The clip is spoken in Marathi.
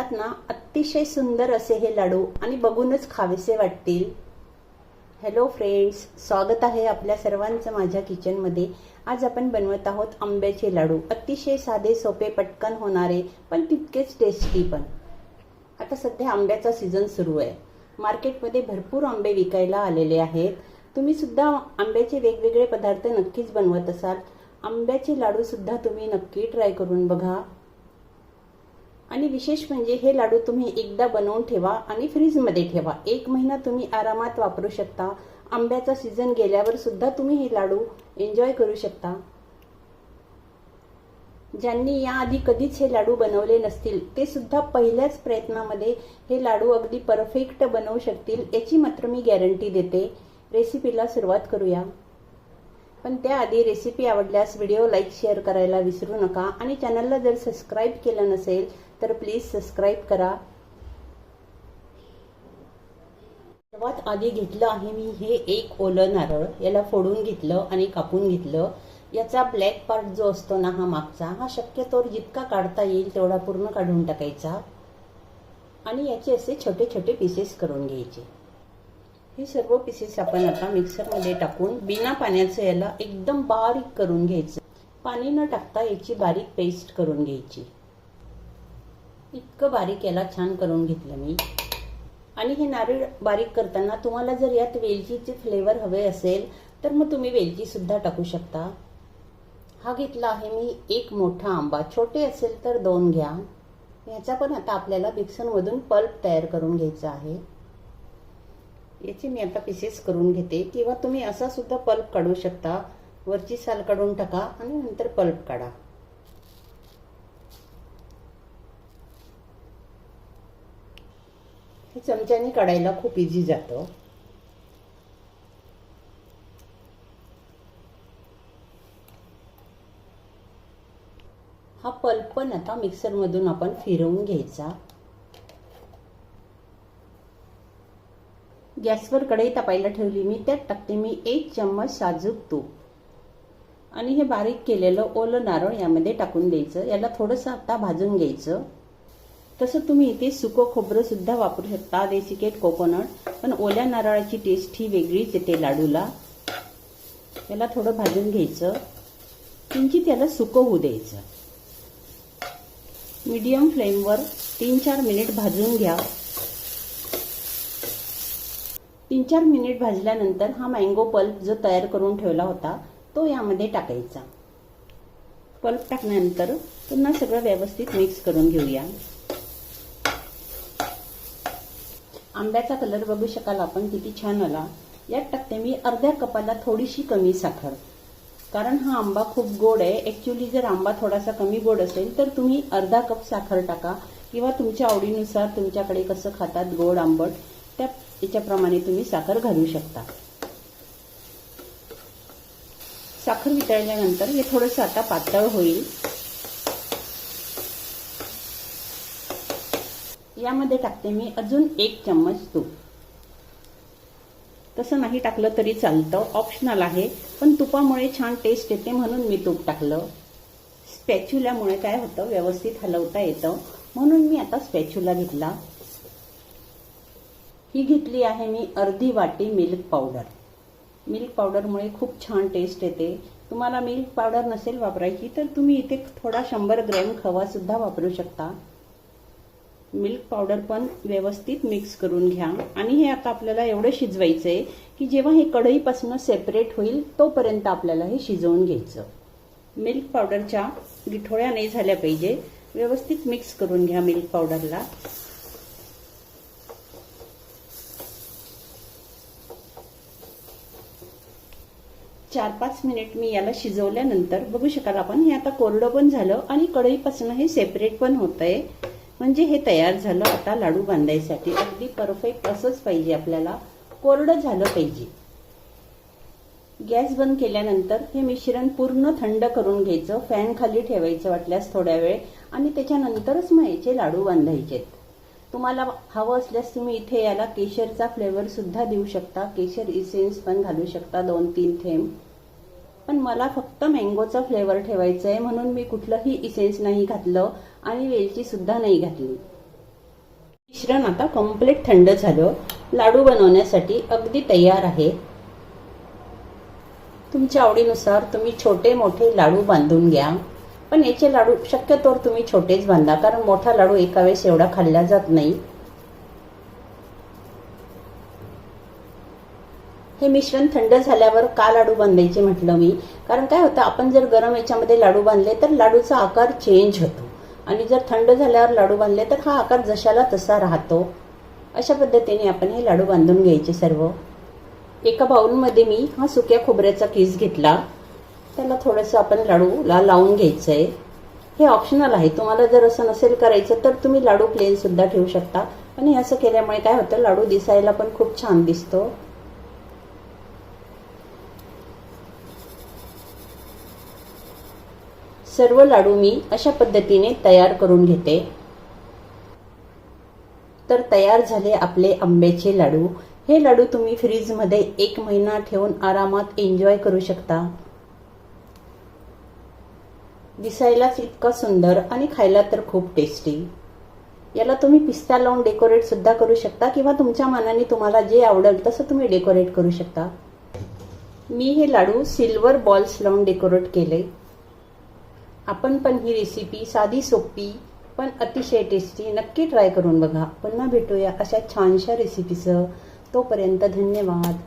दिसतात ना अतिशय सुंदर असे हे लाडू आणि बघूनच खावेसे वाटतील। हॅलो फ्रेंड्स, स्वागत आहे आपल्या सर्वांचं माझ्या किचनमध्ये। आज आपण बनवत आहोत आंब्याचे लाडू। अतिशय साधे सोपे पटकन होणारे पण तितकेच टेस्टी पण। आता सध्या आंब्याचा सीझन सुरू आहे। मार्केटमध्ये भरपूर आंबे विकायला आलेले आहेत। तुम्ही सुद्धा आंब्याचे वेगवेगळे पदार्थ नक्कीच बनवत असाल। आंब्याचे लाडू सुद्धा तुम्ही नक्की ट्राय करून बघा। आणि विशेष म्हणजे हे लाडू तुम्ही एकदा बनवून ठेवा आणि फ्रीजमध्ये ठेवा। 1 महिना तुम्ही आरामात वापरू शकता। आंब्याचा सीझन गेल्यावर सुद्धा तुम्ही हे लाडू एन्जॉय करू शकता। ज्यांनी याआधी कधीच हे लाडू बनवले नसतील ते सुद्धा पहिल्याच प्रयत्नामध्ये हे लाडू अगदी परफेक्ट बनवू शकतील, याची मात्र मी गॅरंटी देते। रेसिपीला सुरुवात करूया। पण त्याआधी रेसिपी आवडल्यास व्हिडिओ लाईक शेअर करायला विसरू नका आणि चॅनलला जर सबस्क्राईब केलं नसेल तर प्लीज सबस्क्राईब करा। सर्वात आधी घेतलं आहे मी हे एक ओलं नारळ। याला फोडून घेतलं आणि कापून घेतलं। याचा ब्लॅक पार्ट जो असतो ना, हा मागचा, हा शक्यतो जितका काढता येईल तेवढा पूर्ण काढून टाकायचा आणि याचे असे छोटे छोटे पीसेस करून घ्यायचे। हे सर्व पीसेस आपण आता मिक्सरमध्ये टाकून बिना पाण्याचं याला एकदम बारीक करून घ्यायचं। पाणी न टाकता याची बारीक पेस्ट करून घ्यायची। इतकं बारीक याला छान करून घेतलं मी। आणि हे नारळ बारीक करताना तुम्हाला जर यात वेलचीचे फ्लेवर हवे असेल तर मग तुम्ही वेलची सुद्धा टाकू शकता। हा घेतला आहे मी एक मोठा आंबा। छोटे असेल तर 2 घ्या। याचा पण आता आपल्याला मिक्सरमधून पल्प तयार करून घ्यायचा आहे। याचे मी आता पीसेस करून घेते, किंवा तुम्ही असा सुद्धा पल्प काढू शकता। वरची साल काढून टाका आणि नंतर पल्प काढा। हे चमच्याने काढायला खूप इझी जातं। हा पल्प पण आता मिक्सरमधून आपण फिरवून घ्यायचा। गॅसवर कढई तापायला ठेवली मी। त्यात टाकते मी 1 चम्मच साजूक तूप आणि हे बारीक केलेलं ओलं नारळ यामध्ये टाकून द्यायचं। याला थोडंसं आता भाजून घ्यायचं। तसं तुम्ही इथे सुकं खोबरं सुद्धा वापरू शकता, डेसिकेट कोकोनट, पण ओल्या नारळाची टेस्ट ही वेगळीच येते लाडूला। याला थोडं भाजून घ्यायचं। किंचित याला सुकं होऊ द्यायचं। मीडियम फ्लेमवर 3-4 मिनिट भाजून घ्या। 3-4 मिनिट भाजल्यानंतर हा मँगो पल्प जो तयार करून ठेवला होता तो यामध्ये टाकायचा। पल्प टाकल्यानंतर पुन्हा सगळं व्यवस्थित मिक्स करून घेऊया। आंब्याचा कलर बघू शकाल आपण किती छान आला। यात टाकते मी अर्ध्या कपाला थोडीशी कमी साखर, कारण हा आंबा खूप गोड आहे। ऍक्च्युली जर आंबा थोडासा कमी गोड असेल तर तुम्ही अर्धा कप साखर टाका, किंवा तुमच्या आवडीनुसार तुमच्याकडे कसं खातात गोड आंबट त्याच्याप्रमाणे तुम्ही साखर घालू शकता। साखर वितळल्यानंतर हे थोडंसं आता पातळ होईल। यामध्ये टाकते मी अजून 1 चम्मच तूप। तसं नाही टाकलं तरी चालतं, ऑप्शनल आहे, पण तुपामुळे छान टेस्ट येते म्हणून मी तूप टाकलं। स्पॅच्युलामुळे काय होतं, व्यवस्थित हलवता येतं, म्हणून मी आता स्पॅच्युला घेतला। ही घेतली आहे मी अर्धी वाटी मिल्क पावडर। मिल्क पावडरमुळे खूप छान टेस्ट येते। तुम्हाला मिल्क पावडर नसेल वापरायची तर तुम्ही इथे थोडा 100 ग्रॅम खवा सुद्धा वापरू शकता। मिल्क पावडर पण व्यवस्थित मिक्स करून घ्या। आणि हे आता आपल्याला एवढं शिजवायचं आहे की जेव्हा हे कढईपासून सेपरेट होईल तोपर्यंत आपल्याला हे शिजवून घ्यायचं। मिल्क पावडरच्या गिठोळ्या नाही झाल्या पाहिजे। व्यवस्थित मिक्स करून घ्या मिल्क पावडरला। चार 5 मिनिट मी याला शिजवल्यानंतर बघू शकाल आपण हे आता कोरडं पण झालं आणि कढईपासून हे सेपरेट पण होतंय, म्हणजे हे तयार झालं आता लाडू बांधायसाठी। अगदी परफेक्ट असंच पाहिजे आपल्याला, कोरडं झालं पाहिजे। गॅस बंद केल्यानंतर हे मिश्रण पूर्ण थंड करून घ्यायचं। फॅन खाली ठेवायचं वाटल्यास थोड्या वेळ, आणि त्याच्यानंतरच मग याचे लाडू बांधायचे। तुम्हाला हवं असल्यास तुम्ही इथे याला केशरचा फ्लेवर सुद्धा देऊ शकता। केशर इसेन्स पण घालू शकता 2-3 थेंब। पण मला फक्त मँगोचा फ्लेवर ठेवायचा आहे म्हणून मी कुठलंही इसेन्स नाही घातलं आणि वेलची सुद्धा नाही घातली। मिश्रण आता कम्प्लीट थंड झालं. लाडू बनवण्यासाठी अगदी तयार आहे. तुमच्या आवडीनुसार तुम्ही छोटे मोठे लाडू बांधून घ्या. पण याचे लाडू शक्यतोवर तुम्ही छोटेच बांधा, कारण मोठा लाडू एका वेळेस एवढा खाल्ला जात नाही. हे मिश्रण थंड झाल्यावर का लाडू बांधायचे म्हटलं मी, कारण काय होतं, आपण जर गरम याच्यामध्ये लाडू बांधले तर लाडूचा आकार चेंज होतो, आणि जर थंड झाल्यावर लाडू बांधले तर हा आकार जशाला तसा राहतो. अशा पद्धतीने आपण हे लाडू बांधून घ्यायचे सर्व. एका बाउलमध्ये मी हा सुक्या खोबऱ्याचा किस घेतला. त्याला थोडंसं आपण लाडूला लावून घ्यायचं आहे. हे ऑप्शनल आहे, तुम्हाला जर असं नसेल करायचं तर तुम्ही लाडू प्लेन सुद्धा ठेवू शकता. आणि असं केल्यामुळे काय होतं, लाडू दिसायला पण खूप छान दिसतो. सर्व लाडू मी अशा पद्धतीने तयार करून घेते. तर तयार झाले आपले आंब्याचे लाडू. हे लाडू तुम्ही फ्रीजमध्ये 1 महिना ठेवून आरामात एन्जॉय करू शकता. दिसायलाच इतका सुंदर आणि खायला तर खूप टेस्टी. याला तुम्ही पिस्ता लावून डेकोरेट सुद्धा करू शकता, किंवा तुमच्या मनाने तुम्हाला जे आवडेल तसं तुम्ही डेकोरेट करू शकता. मी हे लाडू सिल्वर बॉल्स लावून डेकोरेट केले. आपण पण ही रेसिपी साधी सोपी पण अतिशय टेस्टी नक्की ट्राय करून बघा. पुन्हा भेटूया अशा छानशा रेसिपीसह. तोपर्यंत धन्यवाद.